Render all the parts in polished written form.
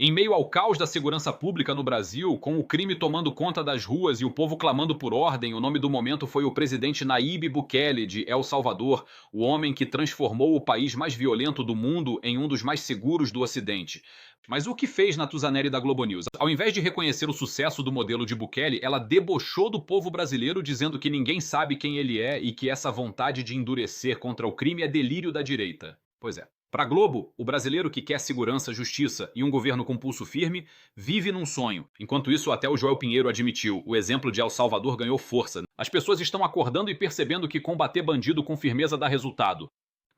Em meio ao caos da segurança pública no Brasil, com o crime tomando conta das ruas e o povo clamando por ordem, o nome do momento foi o presidente Nayib Bukele, de El Salvador, o homem que transformou o país mais violento do mundo em um dos mais seguros do Ocidente. Mas o que fez Natuzaneri da Globo News? Ao invés de reconhecer o sucesso do modelo de Bukele, ela debochou do povo brasileiro dizendo que ninguém sabe quem ele é e que essa vontade de endurecer contra o crime é delírio da direita. Pois é. Para a Globo, o brasileiro que quer segurança, justiça e um governo com pulso firme vive num sonho. Enquanto isso, até o Joel Pinheiro admitiu, o exemplo de El Salvador ganhou força. As pessoas estão acordando e percebendo que combater bandido com firmeza dá resultado.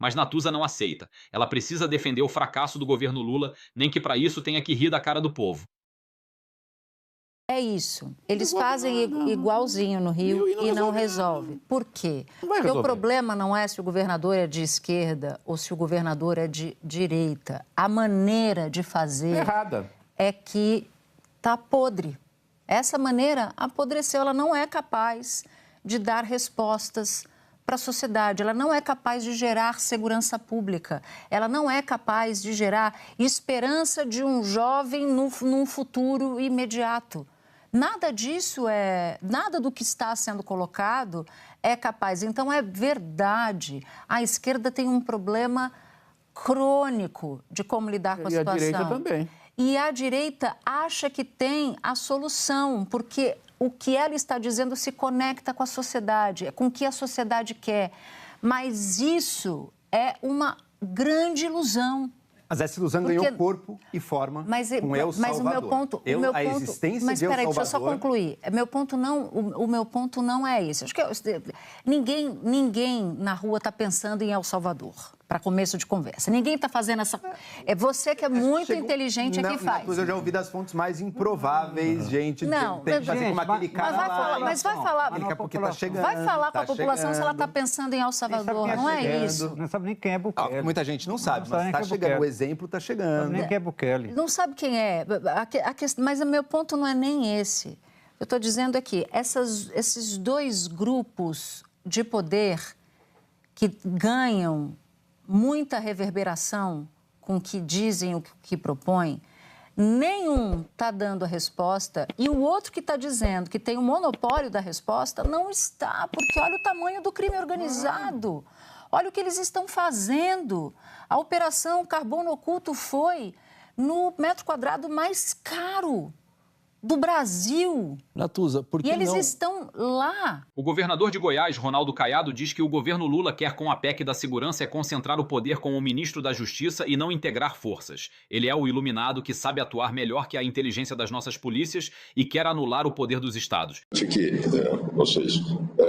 Mas Natuza não aceita. Ela precisa defender o fracasso do governo Lula, nem que para isso tenha que rir da cara do povo. É isso. Eles fazem igualzinho no Rio e não resolve. Por quê? Porque o problema não é se o governador é de esquerda ou se o governador é de direita. A maneira de fazer é que tá podre. Essa maneira apodreceu. Ela não é capaz de dar respostas para a sociedade. Ela não é capaz de gerar segurança pública. Ela não é capaz de gerar esperança de um jovem num futuro imediato. Nada disso nada do que está sendo colocado é capaz. Então, é verdade, a esquerda tem um problema crônico de como lidar com a situação. E a direita também. E a direita acha que tem a solução, porque o que ela está dizendo se conecta com a sociedade, com o que a sociedade quer. Mas isso é uma grande ilusão. Mas essa ilusão ganhou corpo e forma com El Salvador. Mas o meu ponto... A existência mas de El peraí, Salvador... deixa eu só concluir. O meu ponto não é esse. Acho que ninguém na rua está pensando em El Salvador, para começo de conversa. Ninguém está fazendo essa... É você que é muito inteligente que faz. Eu já ouvi das fontes mais improváveis, gente. Não, tem que fazer como aquele cara lá. Mas vai falar... Porque tá chegando. Vai falar com a população se ela está pensando em El Salvador. Não é isso. Não sabe nem quem é Bukele. Muita gente não sabe, mas está chegando. O exemplo está chegando. Nem quem é Bukele. Não sabe quem é. Mas o meu ponto não é nem esse. Eu estou dizendo aqui, esses dois grupos de poder que ganham muita reverberação com o que dizem, o que propõem, nenhum está dando a resposta e o outro que está dizendo que tem o monopólio da resposta não está, porque olha o tamanho do crime organizado. Olha o que eles estão fazendo. A Operação Carbono Oculto foi no metro quadrado mais caro do Brasil. Natuza, por que E eles não? estão lá. O governador de Goiás, Ronaldo Caiado, diz que o governo Lula quer com a PEC da segurança é concentrar o poder com o ministro da Justiça e não integrar forças. Ele é o iluminado que sabe atuar melhor que a inteligência das nossas polícias e quer anular o poder dos estados. Acho que vocês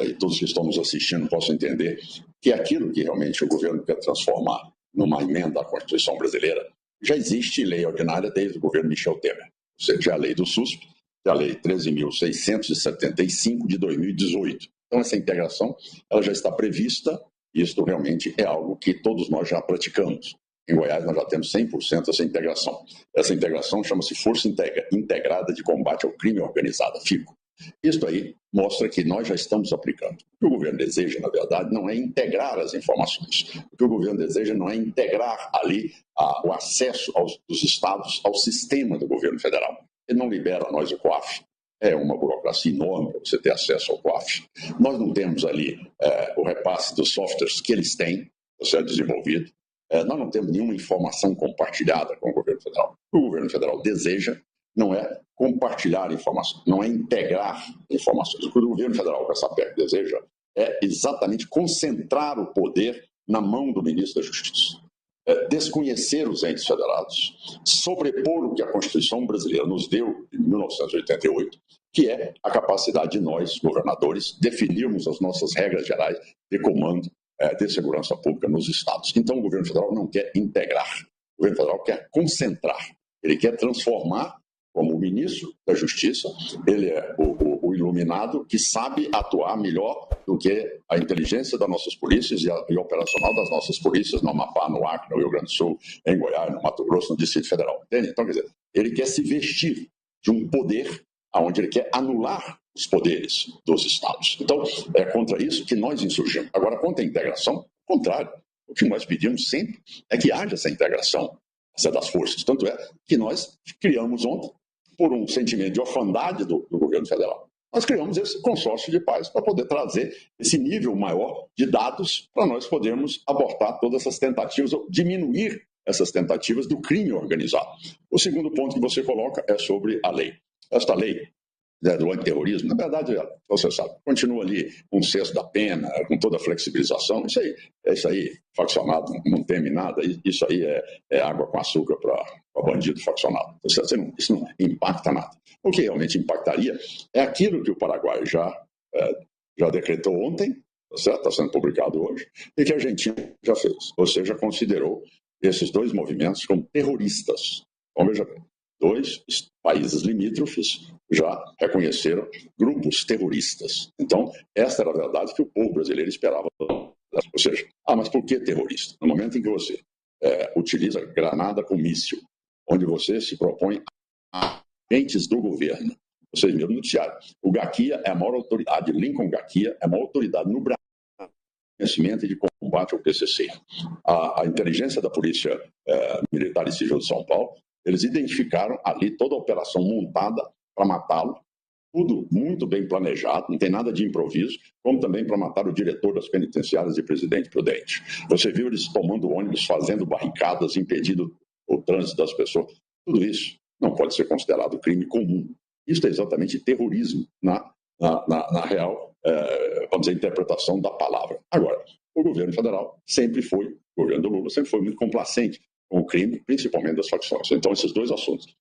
e todos que estão nos assistindo possam entender que aquilo que realmente o governo quer transformar numa emenda à Constituição brasileira já existe lei ordinária desde o governo Michel Temer. Ou seja, a lei do SUSP, a lei 13.675 de 2018. Então, essa integração ela já está prevista e isso realmente é algo que todos nós já praticamos. Em Goiás, nós já temos 100% dessa integração. Essa integração chama-se Força Integrada de Combate ao Crime Organizado, FICO. Isso aí mostra que nós já estamos aplicando. O que o governo deseja, na verdade, não é integrar as informações. O que o governo deseja não é integrar ali o acesso dos estados ao sistema do governo federal. Ele não libera a nós o COAF. É uma burocracia enorme para você ter acesso ao COAF. Nós não temos ali o repasse dos softwares que eles têm, para ser desenvolvido. Nós não temos nenhuma informação compartilhada com o governo federal. O que o governo federal deseja não é compartilhar informações, não é integrar informações. O que o governo federal, com essa PEC, deseja é exatamente concentrar o poder na mão do ministro da Justiça. Desconhecer os entes federados, sobrepor o que a Constituição brasileira nos deu em 1988, que é a capacidade de nós, governadores, definirmos as nossas regras gerais de comando de segurança pública nos estados. Então, o governo federal não quer integrar, o governo federal quer concentrar, ele quer transformar como o ministro da Justiça, ele é o iluminado que sabe atuar melhor do que a inteligência das nossas polícias e o operacional das nossas polícias no Amapá, no Acre, no Rio Grande do Sul, em Goiás, no Mato Grosso, no Distrito Federal. Entende? Então, quer dizer, ele quer se vestir de um poder onde ele quer anular os poderes dos estados. Então, é contra isso que nós insurgimos. Agora, contra a integração, ao contrário, o que nós pedimos sempre é que haja essa integração. das forças. Tanto é que nós criamos ontem, por um sentimento de orfandade do governo federal, nós criamos esse consórcio de paz para poder trazer esse nível maior de dados para nós podermos abortar todas essas tentativas, ou diminuir essas tentativas do crime organizado. O segundo ponto que você coloca é sobre a lei. Esta lei do antiterrorismo, na verdade, você sabe, continua ali um sexto da pena, com toda a flexibilização. Isso aí, faccionado, não teme nada. Isso aí é água com açúcar para bandido faccionado. Isso não impacta nada. O que realmente impactaria é aquilo que o Paraguai já decretou ontem, certo? Está sendo publicado hoje, e que a Argentina já fez. Ou seja, considerou esses dois movimentos como terroristas. Então, veja bem, 2 países limítrofes já reconheceram grupos terroristas. Então, essa era a verdade que o povo brasileiro esperava. Ou seja, mas por que terrorista? No momento em que você utiliza granada com míssil, onde você se propõe a agentes do governo, vocês viram no noticiário, o Gaquia é a maior autoridade, Lincoln Gaquia é a maior autoridade no Brasil de conhecimento e de combate ao PCC. A inteligência da Polícia Militar e Civil de São Paulo, eles identificaram ali toda a operação montada para matá-lo, tudo muito bem planejado, não tem nada de improviso, como também para matar o diretor das penitenciárias e Presidente Prudente. Você viu eles tomando ônibus, fazendo barricadas, impedindo o trânsito das pessoas. Tudo isso não pode ser considerado crime comum. Isso é exatamente terrorismo na real, vamos dizer, interpretação da palavra. Agora, o governo federal o governo do Lula sempre foi muito complacente com o crime, principalmente das facções. Então, esses dois assuntos,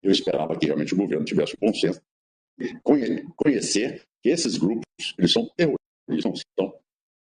eu esperava que realmente o governo tivesse um bom senso de conhecer que esses grupos, eles são terroristas, eles não são,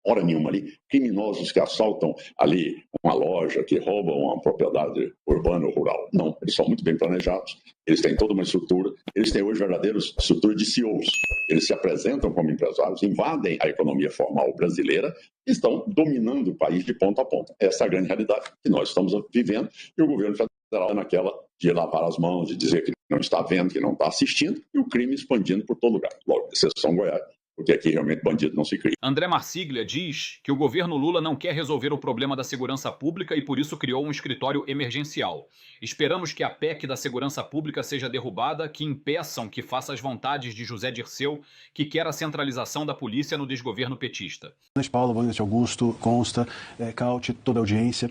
hora nenhuma ali, criminosos que assaltam ali uma loja, que roubam uma propriedade urbana ou rural. Não, eles são muito bem planejados, eles têm toda uma estrutura, eles têm hoje verdadeiros estrutura de CEOs. Eles se apresentam como empresários, invadem a economia formal brasileira e estão dominando o país de ponta a ponta. Essa é a grande realidade que nós estamos vivendo e o governo federal é naquela de lavar as mãos, de dizer que não está vendo, que não está assistindo, e o crime expandindo por todo lugar. Logo, exceção Goiás, porque aqui realmente bandido não se cria. André Marsiglia diz que o governo Lula não quer resolver o problema da segurança pública e por isso criou um escritório emergencial. Esperamos que a PEC da segurança pública seja derrubada, que impeçam que faça as vontades de José Dirceu, que quer a centralização da polícia no desgoverno petista. Paulo, boa noite, Augusto, Consta, Caute, toda a audiência.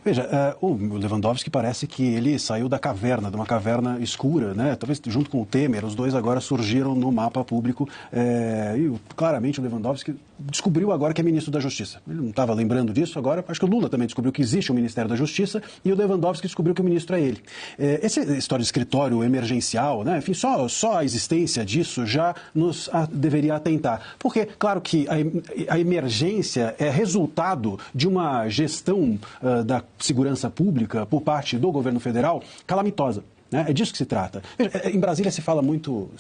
Veja, o Lewandowski parece que ele saiu da caverna, de uma caverna escura, né? Talvez junto com o Temer, os dois agora surgiram no mapa público e claramente o Lewandowski descobriu agora que é ministro da Justiça. Ele não estava lembrando disso, agora acho que o Lula também descobriu que existe o Ministério da Justiça e o Lewandowski descobriu que o ministro é ele. Essa história de escritório emergencial, né? Enfim, só a existência disso já nos deveria atentar. Porque, claro que a emergência é resultado de uma gestão da segurança pública por parte do governo federal calamitosa. Né? É disso que se trata. Em Brasília se fala muito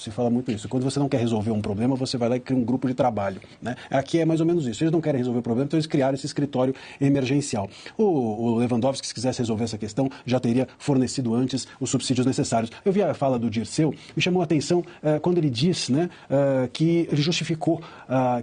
isso. Quando você não quer resolver um problema, você vai lá e cria um grupo de trabalho. Né? Aqui é mais ou menos isso. Eles não querem resolver o problema, então eles criaram esse escritório emergencial. O Lewandowski, se quisesse resolver essa questão, já teria fornecido antes os subsídios necessários. Eu vi a fala do Dirceu, me chamou a atenção quando ele disse, né, que ele justificou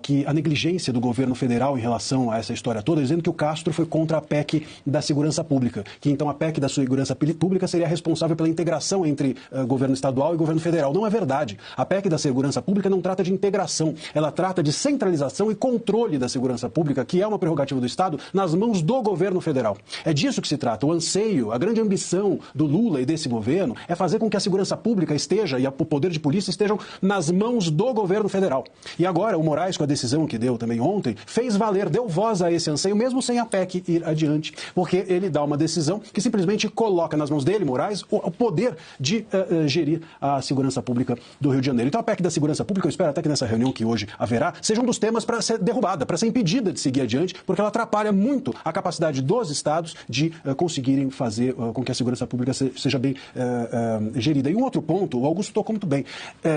que a negligência do governo federal em relação a essa história toda, dizendo que o Castro foi contra a PEC da segurança pública, que então a PEC da segurança pública seria responsável pela integração entre governo estadual e governo federal. Não é verdade. A PEC da segurança pública não trata de integração, ela trata de centralização e controle da segurança pública, que é uma prerrogativa do Estado, nas mãos do governo federal. É disso que se trata. O anseio, a grande ambição do Lula e desse governo é fazer com que a segurança pública esteja e o poder de polícia estejam nas mãos do governo federal. E agora o Moraes, com a decisão que deu também ontem, fez valer, deu voz a esse anseio, mesmo sem a PEC ir adiante, porque ele dá uma decisão que simplesmente coloca nas mãos dele, Moraes, o poder de gerir a segurança pública do Rio de Janeiro. Então a PEC da segurança pública, eu espero até que nessa reunião que hoje haverá, seja um dos temas para ser derrubada, para ser impedida de seguir adiante, porque ela atrapalha muito a capacidade dos estados de conseguirem fazer com que a segurança pública seja bem gerida. E um outro ponto, o Augusto tocou muito bem,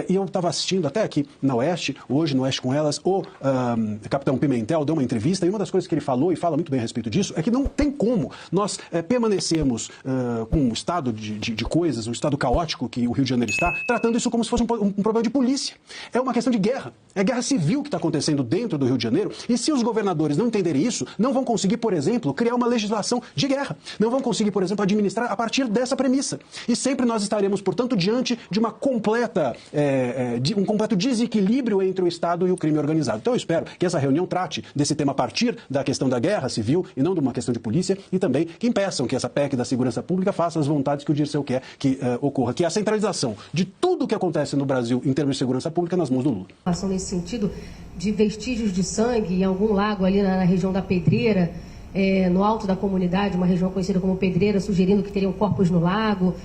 e eu estava assistindo até aqui na Oeste, hoje no Oeste com Elas, o capitão Pimentel deu uma entrevista e uma das coisas que ele falou, e fala muito bem a respeito disso, é que não tem como nós permanecermos com um estado de coisas coisas, o estado caótico que o Rio de Janeiro está, tratando isso como se fosse um problema de polícia. É uma questão de guerra. É guerra civil que está acontecendo dentro do Rio de Janeiro. E se os governadores não entenderem isso, não vão conseguir, por exemplo, criar uma legislação de guerra. Não vão conseguir, por exemplo, administrar a partir dessa premissa. E sempre nós estaremos, portanto, diante de uma um completo desequilíbrio entre o Estado e o crime organizado. Então eu espero que essa reunião trate desse tema a partir da questão da guerra civil e não de uma questão de polícia, e também que impeçam que essa PEC da segurança pública faça as vontades que o Dirceu quer que ocorra, que é a centralização de tudo o que acontece no Brasil em termos de segurança pública nas mãos do Lula. Nesse sentido de vestígios de sangue em algum lago ali na região da Pedreira, no alto da comunidade, uma região conhecida como Pedreira, sugerindo que teriam corpos no lago,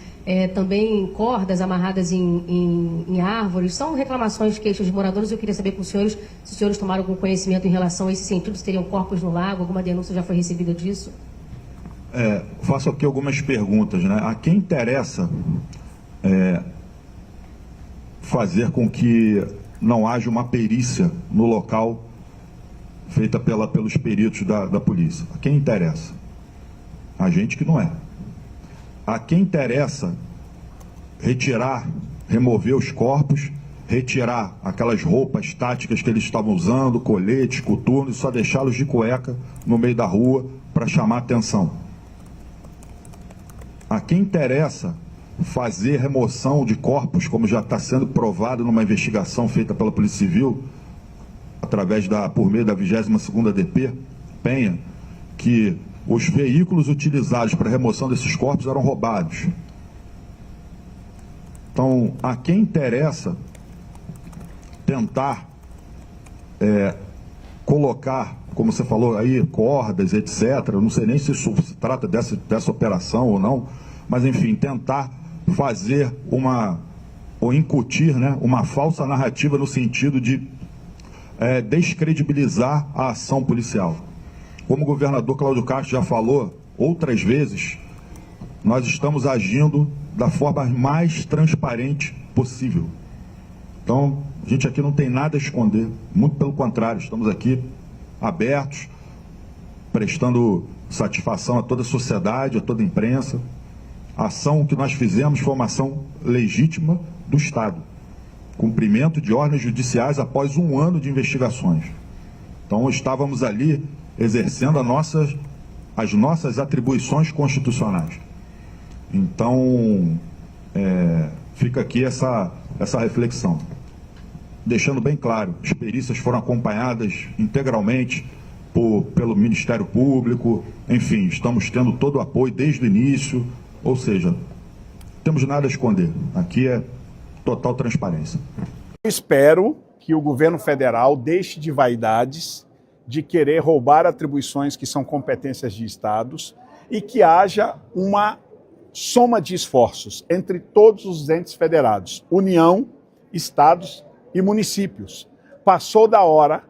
também cordas amarradas em árvores. São reclamações, queixas de moradores. Eu queria saber com os senhores, se os senhores tomaram algum conhecimento em relação a esse sentido, se teriam corpos no lago, alguma denúncia já foi recebida disso? Faço aqui algumas perguntas, né? A quem interessa fazer com que não haja uma perícia no local feita pelos peritos da polícia? A quem interessa? A gente que não é. A quem interessa remover os corpos, retirar aquelas roupas táticas que eles estavam usando, coletes, coturnos, e só deixá-los de cueca no meio da rua para chamar atenção? A quem interessa fazer remoção de corpos, como já está sendo provado numa investigação feita pela Polícia Civil, por meio da 22ª DP, Penha, que os veículos utilizados para a remoção desses corpos eram roubados. Então, a quem interessa tentar colocar, como você falou aí, cordas, etc., eu não sei nem se isso se trata dessa operação ou não, mas, enfim, tentar fazer ou incutir, né, uma falsa narrativa no sentido de descredibilizar a ação policial. Como o governador Cláudio Castro já falou outras vezes, nós estamos agindo da forma mais transparente possível. Então, a gente aqui não tem nada a esconder, muito pelo contrário, estamos aqui abertos, prestando satisfação a toda a sociedade, a toda a imprensa. A ação que nós fizemos foi uma ação legítima do Estado. Cumprimento de ordens judiciais após 1 ano de investigações. Então, estávamos ali exercendo as nossas atribuições constitucionais. Então, fica aqui essa reflexão. Deixando bem claro, as perícias foram acompanhadas integralmente pelo Ministério Público, enfim, estamos tendo todo o apoio desde o início, ou seja, não temos nada a esconder. Aqui é total transparência. Eu espero que o governo federal deixe de vaidades, de querer roubar atribuições que são competências de estados e que haja uma soma de esforços entre todos os entes federados, União, estados e municípios. Passou da hora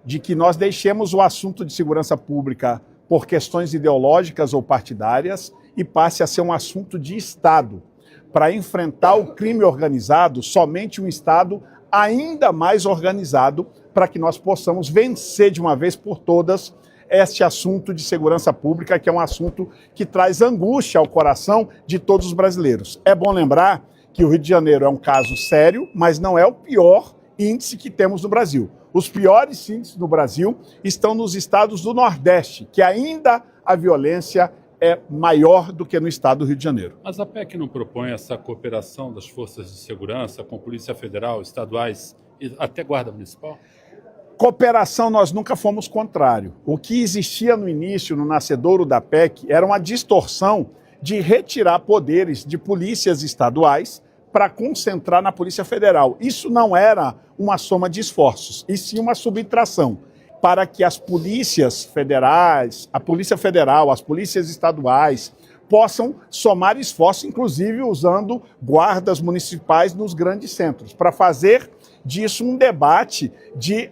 de que nós deixemos o assunto de segurança pública por questões ideológicas ou partidárias e passe a ser um assunto de Estado. Para enfrentar o crime organizado, somente um Estado ainda mais organizado para que nós possamos vencer de uma vez por todas este assunto de segurança pública, que é um assunto que traz angústia ao coração de todos os brasileiros. É bom lembrar que o Rio de Janeiro é um caso sério, mas não é o pior índice que temos no Brasil. Os piores índices no Brasil estão nos estados do Nordeste, que ainda a violência é maior do que no estado do Rio de Janeiro. Mas a PEC não propõe essa cooperação das forças de segurança com Polícia Federal, estaduais e até Guarda Municipal? Cooperação nós nunca fomos contrário. O que existia no início, no nascedouro da PEC, era uma distorção de retirar poderes de polícias estaduais para concentrar na Polícia Federal. Isso não era uma soma de esforços, e sim uma subtração, para que as polícias federais, a Polícia Federal, as polícias estaduais possam somar esforços, inclusive usando guardas municipais nos grandes centros, para fazer disso um debate de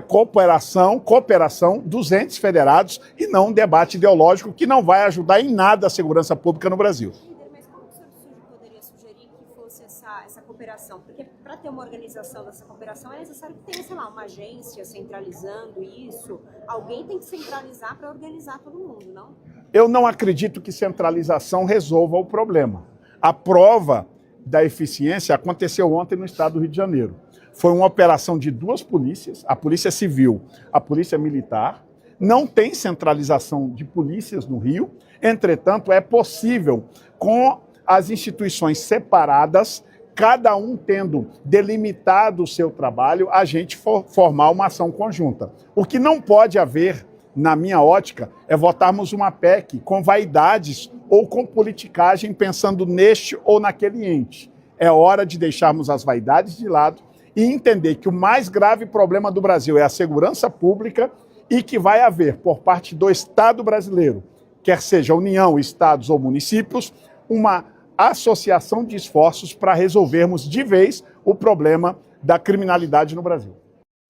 cooperação dos entes federados e não um debate ideológico que não vai ajudar em nada a segurança pública no Brasil. Mas como o senhor poderia sugerir que fosse essa cooperação? Porque para ter uma organização dessa cooperação é necessário que tenha, sei lá, uma agência centralizando isso. Alguém tem que centralizar para organizar todo mundo, não? Eu não acredito que centralização resolva o problema. A prova da eficiência aconteceu ontem no estado do Rio de Janeiro. Foi uma operação de duas polícias, a Polícia Civil, a Polícia Militar. Não tem centralização de polícias no Rio, entretanto, é possível, com as instituições separadas, cada um tendo delimitado o seu trabalho, a gente formar uma ação conjunta. O que não pode haver, na minha ótica, é votarmos uma PEC com vaidades ou com politicagem pensando neste ou naquele ente. É hora de deixarmos as vaidades de lado e entender que o mais grave problema do Brasil é a segurança pública e que vai haver, por parte do Estado brasileiro, quer seja União, Estados ou municípios, uma associação de esforços para resolvermos de vez o problema da criminalidade no Brasil.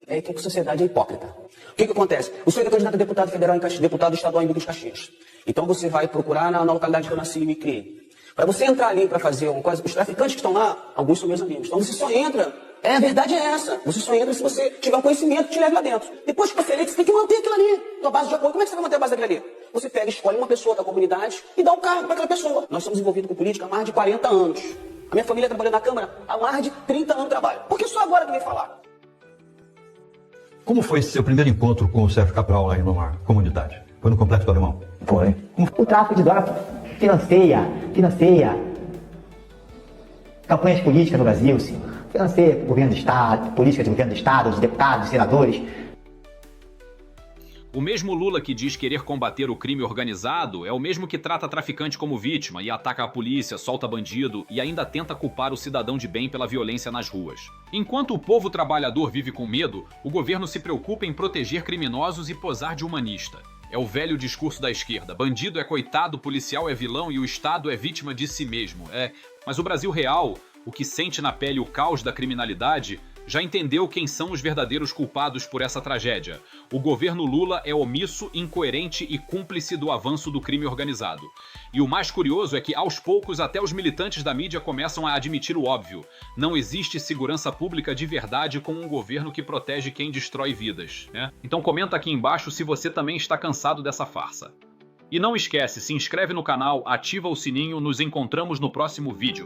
É que a sociedade é hipócrita. O que acontece? O senhor é candidato a deputado federal, deputado estadual em Duque dos Caxias. Então você vai procurar na localidade que eu nasci e me criei. Para você entrar ali para fazer uma coisa, os traficantes que estão lá, alguns são meus amigos. Então você só entra. A verdade é essa. Você só entra se você tiver um conhecimento que te leve lá dentro. Depois que você é eleito, você tem que manter aquilo ali. Tua base de apoio. Como é que você vai manter a base daquilo ali? Você pega, escolhe uma pessoa da comunidade e dá um cargo para aquela pessoa. Nós somos envolvidos com política há mais de 40 anos. A minha família trabalhou na Câmara há mais de 30 anos de trabalho. Por que só agora que vem falar? Como foi esse seu primeiro encontro com o Sérgio Cabral lá em uma comunidade? Foi no Complexo do Alemão? Foi. O tráfico de droga financia campanhas políticas no Brasil, sim. Financia governo do Estado, política de governo do Estado, dos deputados, dos senadores. O mesmo Lula que diz querer combater o crime organizado é o mesmo que trata traficante como vítima e ataca a polícia, solta bandido e ainda tenta culpar o cidadão de bem pela violência nas ruas. Enquanto o povo trabalhador vive com medo, o governo se preocupa em proteger criminosos e posar de humanista. É o velho discurso da esquerda. Bandido é coitado, policial é vilão e o Estado é vítima de si mesmo. Mas o Brasil real, o que sente na pele o caos da criminalidade, já entendeu quem são os verdadeiros culpados por essa tragédia. O governo Lula é omisso, incoerente e cúmplice do avanço do crime organizado. E o mais curioso é que, aos poucos, até os militantes da mídia começam a admitir o óbvio. Não existe segurança pública de verdade com um governo que protege quem destrói vidas, né? Então comenta aqui embaixo se você também está cansado dessa farsa. E não esquece, se inscreve no canal, ativa o sininho, nos encontramos no próximo vídeo.